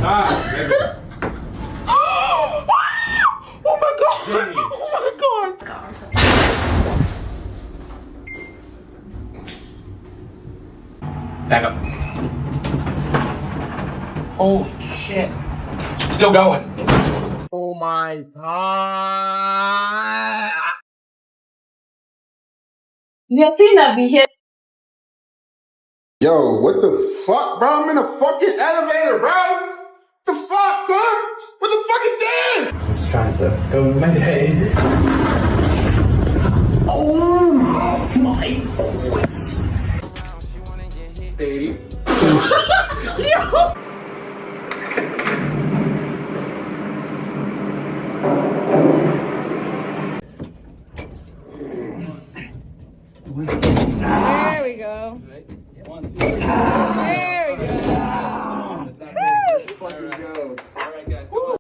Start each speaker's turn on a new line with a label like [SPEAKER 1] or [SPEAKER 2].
[SPEAKER 1] Ah, nigga.
[SPEAKER 2] Oh my god!
[SPEAKER 1] Jenny.
[SPEAKER 2] Oh my god!
[SPEAKER 3] God, I'm so
[SPEAKER 2] Back up. Oh shit. Still going. Oh my god.
[SPEAKER 3] You have seen that be here.
[SPEAKER 4] Yo, what the fuck, bro? I'm in a fucking elevator, bro. The fuck, son? What the fuck is this?
[SPEAKER 1] I was trying to go with my day.
[SPEAKER 2] Oh my